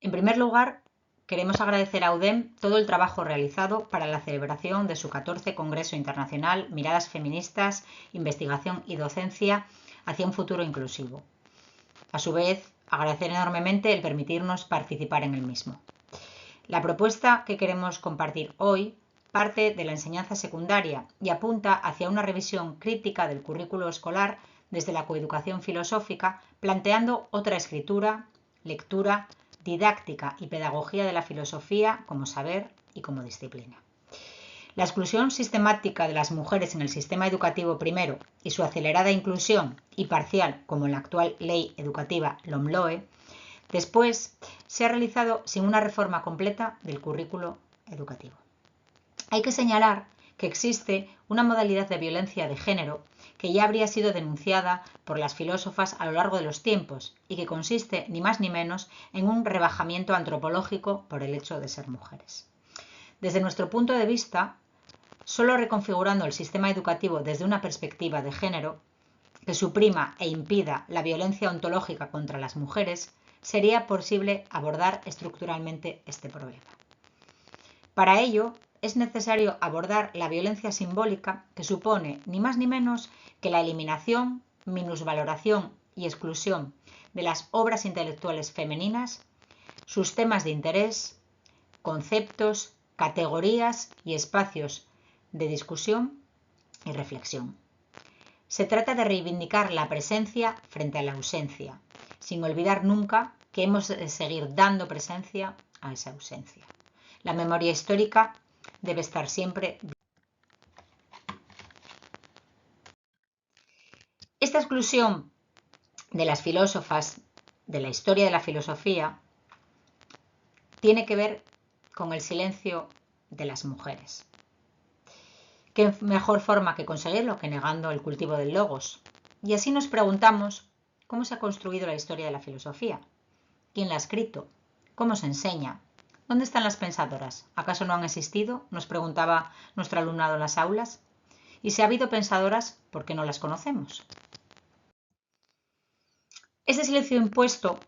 En primer lugar, queremos agradecer a UDEM todo el trabajo realizado para la celebración de su 14 Congreso Internacional Miradas Feministas, Investigación y Docencia hacia un futuro inclusivo. A su vez, agradecer enormemente el permitirnos participar en el mismo. La propuesta que queremos compartir hoy parte de la enseñanza secundaria y apunta hacia una revisión crítica del currículo escolar desde la coeducación filosófica, planteando otra escritura, lectura, didáctica y pedagogía de la filosofía como saber y como disciplina. La exclusión sistemática de las mujeres en el sistema educativo primero y su acelerada inclusión y parcial, como en la actual ley educativa LOMLOE, después se ha realizado sin una reforma completa del currículo educativo. Hay que señalar que existe una modalidad de violencia de género que ya habría sido denunciada por las filósofas a lo largo de los tiempos y que consiste ni más ni menos en un rebajamiento antropológico por el hecho de ser mujeres. Desde nuestro punto de vista, solo reconfigurando el sistema educativo desde una perspectiva de género que suprima e impida la violencia ontológica contra las mujeres, sería posible abordar estructuralmente este problema. Para ello, es necesario abordar la violencia simbólica que supone ni más ni menos que la eliminación, minusvaloración y exclusión de las obras intelectuales femeninas, sus temas de interés, conceptos, categorías y espacios de discusión y reflexión. Se trata de reivindicar la presencia frente a la ausencia, sin olvidar nunca que hemos de seguir dando presencia a esa ausencia. La memoria histórica debe estar siempre viva. Esta exclusión de las filósofas de la historia de la filosofía tiene que ver con el silencio de las mujeres. ¿Qué mejor forma que conseguirlo que negando el cultivo del logos? Y así nos preguntamos cómo se ha construido la historia de la filosofía. ¿Quién la ha escrito? ¿Cómo se enseña? ¿Dónde están las pensadoras? ¿Acaso no han existido? Nos preguntaba nuestro alumnado en las aulas. Y si ha habido pensadoras, ¿por qué no las conocemos? Ese silencio impuesto,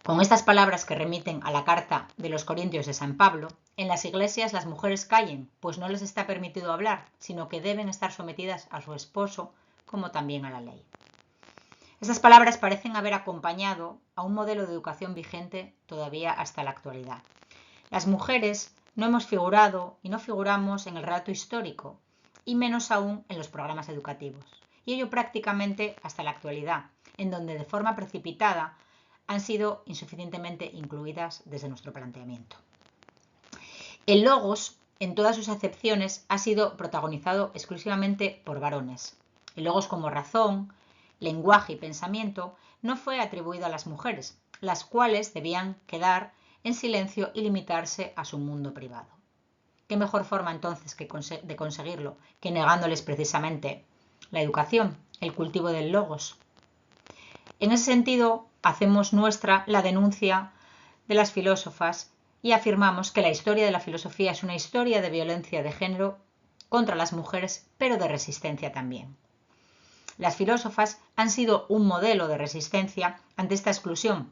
con estas palabras que remiten a la carta de los Corintios de San Pablo, en las iglesias las mujeres callen, pues no les está permitido hablar, sino que deben estar sometidas a su esposo, como también a la ley. Estas palabras parecen haber acompañado a un modelo de educación vigente todavía hasta la actualidad. Las mujeres no hemos figurado y no figuramos en el relato histórico, y menos aún en los programas educativos, y ello prácticamente hasta la actualidad, en donde de forma precipitada han sido insuficientemente incluidas desde nuestro planteamiento. El logos, en todas sus acepciones, ha sido protagonizado exclusivamente por varones. El logos como razón, lenguaje y pensamiento no fue atribuido a las mujeres, las cuales debían quedar en silencio y limitarse a su mundo privado. ¿Qué mejor forma entonces de conseguirlo que negándoles precisamente la educación, el cultivo del logos? En ese sentido, hacemos nuestra la denuncia de las filósofas y afirmamos que la historia de la filosofía es una historia de violencia de género contra las mujeres, pero de resistencia también. Las filósofas han sido un modelo de resistencia ante esta exclusión,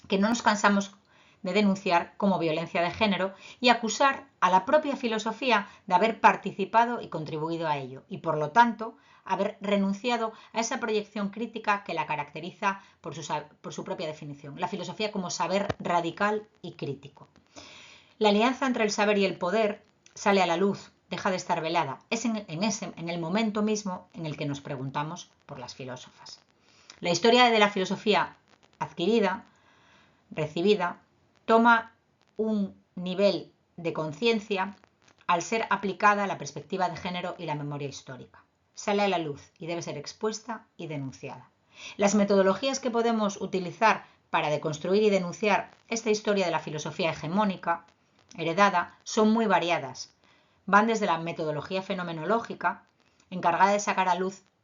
que no nos cansamos de denunciar como violencia de género y acusar a la propia filosofía de haber participado y contribuido a ello, y por lo tanto haber renunciado a esa proyección crítica que la caracteriza por su propia definición, la filosofía como saber radical y crítico. La alianza entre el saber y el poder sale a la luz, deja de estar velada. Es en el momento mismo en el que nos preguntamos por las filósofas. La historia de la filosofía adquirida, recibida, toma un nivel de conciencia al ser aplicada a la perspectiva de género y la memoria histórica. Sale a la luz y debe ser expuesta y denunciada. Las metodologías que podemos utilizar para deconstruir y denunciar esta historia de la filosofía hegemónica heredada son muy variadas. Van desde la metodología fenomenológica, encargada de sacar a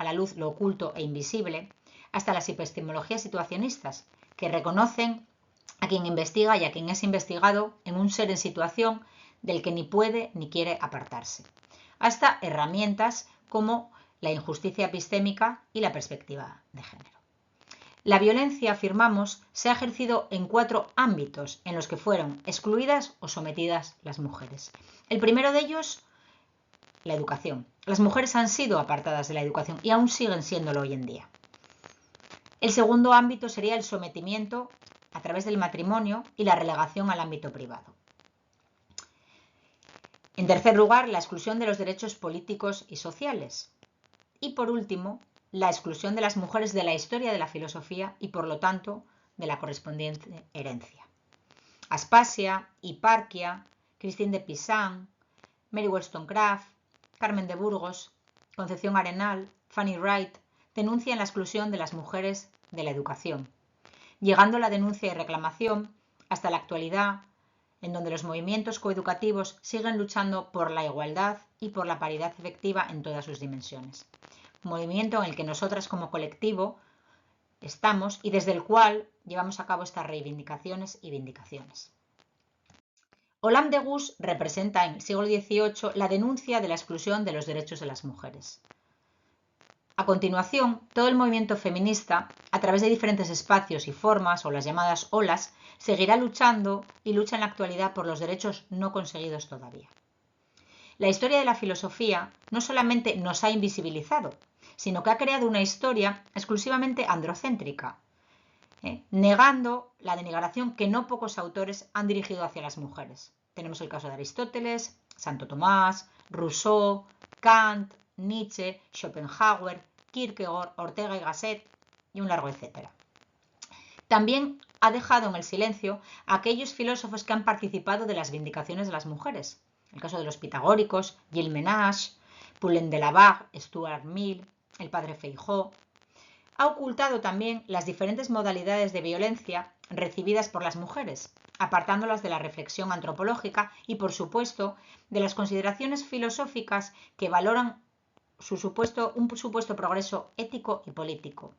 la luz lo oculto e invisible, hasta las epistemologías situacionistas, que reconocen a quien investiga y a quien es investigado en un ser en situación del que ni puede ni quiere apartarse, hasta herramientas como la injusticia epistémica y la perspectiva de género. La violencia, afirmamos, se ha ejercido en 4 ámbitos en los que fueron excluidas o sometidas las mujeres. El primero de ellos, la educación. Las mujeres han sido apartadas de la educación y aún siguen siéndolo hoy en día. El segundo ámbito sería el sometimiento a través del matrimonio y la relegación al ámbito privado. En tercer lugar, la exclusión de los derechos políticos y sociales. Y por último, la exclusión de las mujeres de la historia de la filosofía y, por lo tanto, de la correspondiente herencia. Aspasia, Hiparquia, Christine de Pisan, Mary Wollstonecraft, Carmen de Burgos, Concepción Arenal, Fanny Wright denuncian la exclusión de las mujeres de la educación, llegando la denuncia y reclamación hasta la actualidad, en donde los movimientos coeducativos siguen luchando por la igualdad y por la paridad efectiva en todas sus dimensiones. Un movimiento en el que nosotras como colectivo estamos y desde el cual llevamos a cabo estas reivindicaciones y vindicaciones. Olympe de Gouges representa en el siglo XVIII la denuncia de la exclusión de los derechos de las mujeres. A continuación, todo el movimiento feminista, a través de diferentes espacios y formas, o las llamadas olas, seguirá luchando y lucha en la actualidad por los derechos no conseguidos todavía. La historia de la filosofía no solamente nos ha invisibilizado, sino que ha creado una historia exclusivamente androcéntrica, negando la denigración que no pocos autores han dirigido hacia las mujeres. Tenemos el caso de Aristóteles, Santo Tomás, Rousseau, Kant, Nietzsche, Schopenhauer, Kierkegaard, Ortega y Gasset y un largo etcétera. También ha dejado en el silencio a aquellos filósofos que han participado de las vindicaciones de las mujeres. El caso de los pitagóricos, Gilles Menage, Poulain de la Barre, Stuart Mill, el padre Feijóo. Ha ocultado también las diferentes modalidades de violencia recibidas por las mujeres, apartándolas de la reflexión antropológica y, por supuesto, de las consideraciones filosóficas que valoran un supuesto progreso ético y político.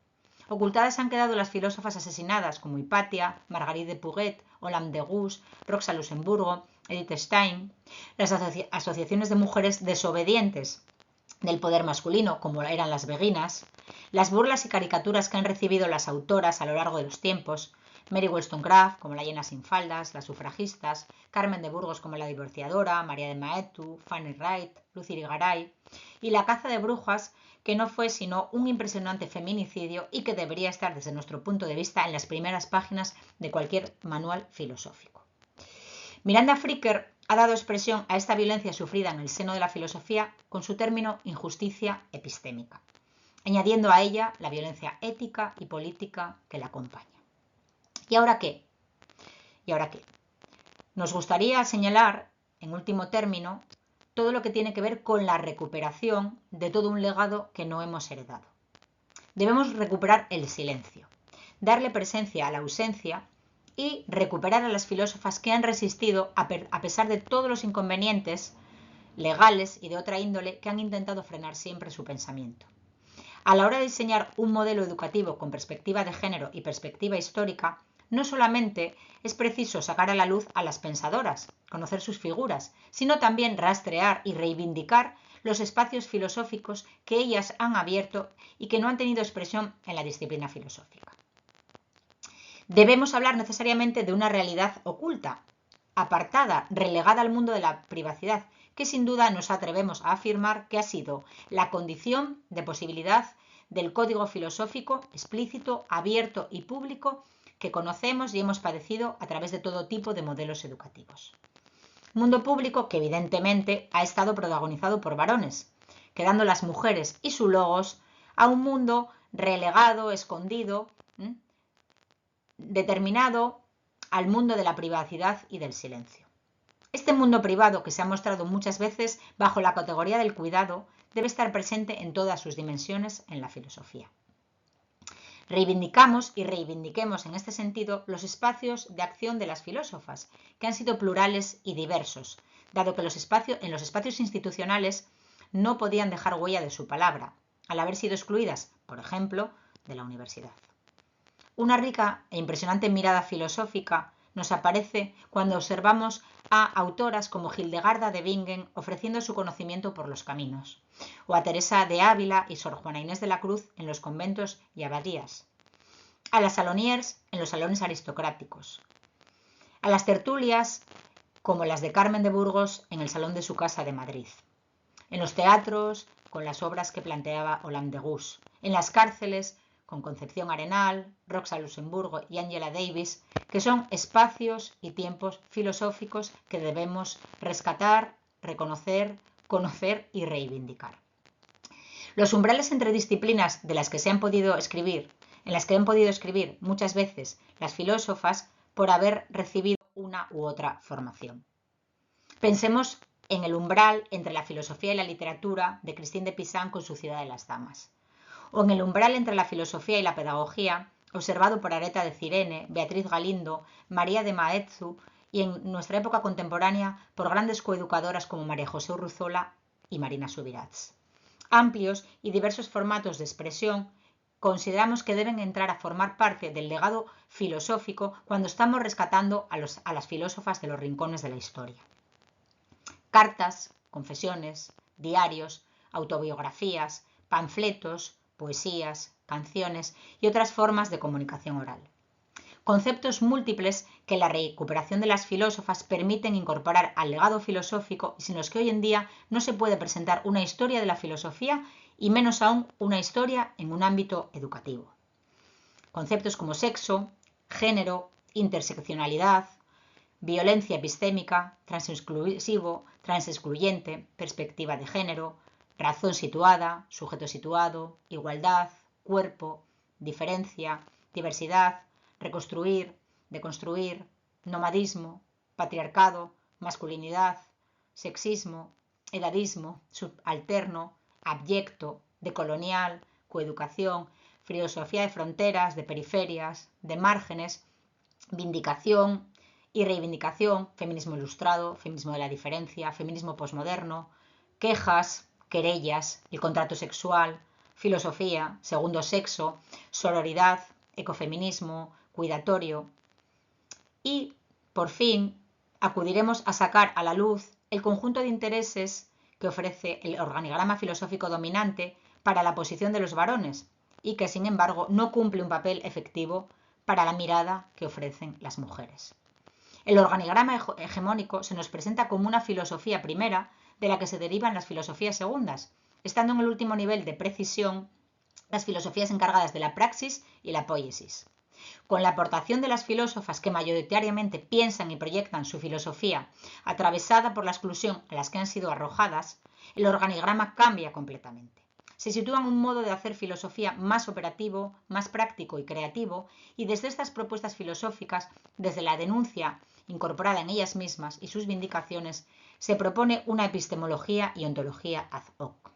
Ocultadas han quedado las filósofas asesinadas como Hipatia, Marguerite de Pouget, Olympe de Gouges, Rosa Luxemburgo, Edith Stein, las asociaciones de mujeres desobedientes del poder masculino, como eran las beguinas, las burlas y caricaturas que han recibido las autoras a lo largo de los tiempos, Mary Wollstonecraft como la llena sin faldas, las sufragistas, Carmen de Burgos como la divorciadora, María de Maeztu, Fanny Wright, Lucy Irigaray, y la caza de brujas, que no fue sino un impresionante feminicidio y que debería estar desde nuestro punto de vista en las primeras páginas de cualquier manual filosófico. Miranda Fricker ha dado expresión a esta violencia sufrida en el seno de la filosofía con su término injusticia epistémica, añadiendo a ella la violencia ética y política que la acompaña. ¿Y ahora qué? Nos gustaría señalar, en último término, todo lo que tiene que ver con la recuperación de todo un legado que no hemos heredado. Debemos recuperar el silencio, darle presencia a la ausencia y recuperar a las filósofas que han resistido a pesar de todos los inconvenientes legales y de otra índole que han intentado frenar siempre su pensamiento. A la hora de diseñar un modelo educativo con perspectiva de género y perspectiva histórica, no solamente es preciso sacar a la luz a las pensadoras, conocer sus figuras, sino también rastrear y reivindicar los espacios filosóficos que ellas han abierto y que no han tenido expresión en la disciplina filosófica. Debemos hablar necesariamente de una realidad oculta, apartada, relegada al mundo de la privacidad, que sin duda nos atrevemos a afirmar que ha sido la condición de posibilidad del código filosófico explícito, abierto y público que conocemos y hemos padecido a través de todo tipo de modelos educativos. Mundo público que evidentemente ha estado protagonizado por varones, quedando las mujeres y sus logos a un mundo relegado, escondido, determinado al mundo de la privacidad y del silencio. Este mundo privado, que se ha mostrado muchas veces bajo la categoría del cuidado, debe estar presente en todas sus dimensiones en la filosofía. Reivindicamos y reivindiquemos en este sentido los espacios de acción de las filósofas, que han sido plurales y diversos, dado que en los espacios institucionales no podían dejar huella de su palabra, al haber sido excluidas, por ejemplo, de la universidad. Una rica e impresionante mirada filosófica nos aparece cuando observamos a autoras como Hildegarda de Bingen ofreciendo su conocimiento por los caminos, o a Teresa de Ávila y Sor Juana Inés de la Cruz en los conventos y abadías, a las saloniers en los salones aristocráticos, a las tertulias como las de Carmen de Burgos en el salón de su casa de Madrid, en los teatros con las obras que planteaba Olympe de Gouges, en las cárceles con Concepción Arenal, Rosa Luxemburgo y Angela Davis, que son espacios y tiempos filosóficos que debemos rescatar, reconocer, conocer y reivindicar. Los umbrales entre disciplinas en las que han podido escribir muchas veces las filósofas por haber recibido una u otra formación. Pensemos en el umbral entre la filosofía y la literatura de Christine de Pizan con su Ciudad de las Damas, o en el umbral entre la filosofía y la pedagogía observado por Areta de Cirene, Beatriz Galindo, María de Maeztu y en nuestra época contemporánea por grandes coeducadoras como María José Urruzola y Marina Subirats. Amplios y diversos formatos de expresión consideramos que deben entrar a formar parte del legado filosófico cuando estamos rescatando a las filósofas de los rincones de la historia. Cartas, confesiones, diarios, autobiografías, panfletos, poesías, canciones y otras formas de comunicación oral. Conceptos múltiples que la recuperación de las filósofas permiten incorporar al legado filosófico y sin los que hoy en día no se puede presentar una historia de la filosofía y menos aún una historia en un ámbito educativo. Conceptos como sexo, género, interseccionalidad, violencia epistémica, transinclusivo, transexcluyente, perspectiva de género, razón situada, sujeto situado, igualdad, cuerpo, diferencia, diversidad, reconstruir, deconstruir, nomadismo, patriarcado, masculinidad, sexismo, edadismo, subalterno, abyecto, decolonial, coeducación, filosofía de fronteras, de periferias, de márgenes, vindicación y reivindicación, feminismo ilustrado, feminismo de la diferencia, feminismo posmoderno, quejas, querellas, el contrato sexual, filosofía, segundo sexo, sororidad, ecofeminismo, cuidatorio. Y, por fin, acudiremos a sacar a la luz el conjunto de intereses que ofrece el organigrama filosófico dominante para la posición de los varones y que, sin embargo, no cumple un papel efectivo para la mirada que ofrecen las mujeres. El organigrama hegemónico se nos presenta como una filosofía primera de la que se derivan las filosofías segundas, estando en el último nivel de precisión las filosofías encargadas de la praxis y la poiesis. Con la aportación de las filósofas que mayoritariamente piensan y proyectan su filosofía atravesada por la exclusión a las que han sido arrojadas, el organigrama cambia completamente. Se sitúa en un modo de hacer filosofía más operativo, más práctico y creativo, y desde estas propuestas filosóficas, desde la denuncia incorporada en ellas mismas y sus vindicaciones, se propone una epistemología y ontología ad hoc.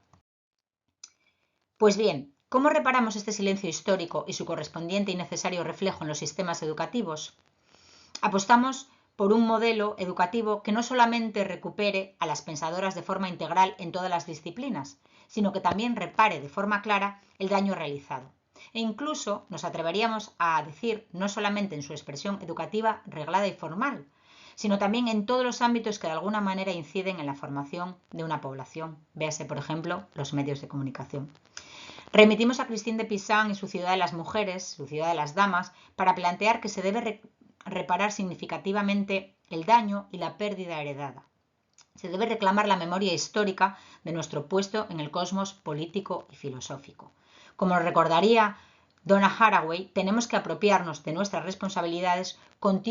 Pues bien, ¿cómo reparamos este silencio histórico y su correspondiente y necesario reflejo en los sistemas educativos? Apostamos por un modelo educativo que no solamente recupere a las pensadoras de forma integral en todas las disciplinas, sino que también repare de forma clara el daño realizado. E incluso nos atreveríamos a decir no solamente en su expresión educativa reglada y formal, sino también en todos los ámbitos que de alguna manera inciden en la formación de una población. Véase, por ejemplo, los medios de comunicación. Remitimos a Christine de Pizan y su Ciudad de las Mujeres, su Ciudad de las Damas, para plantear que se debe reparar significativamente el daño y la pérdida heredada. Se debe reclamar la memoria histórica de nuestro puesto en el cosmos político y filosófico. Como recordaría Donna Haraway, tenemos que apropiarnos de nuestras responsabilidades con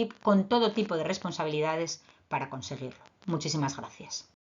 todo tipo de responsabilidades para conseguirlo. Muchísimas gracias.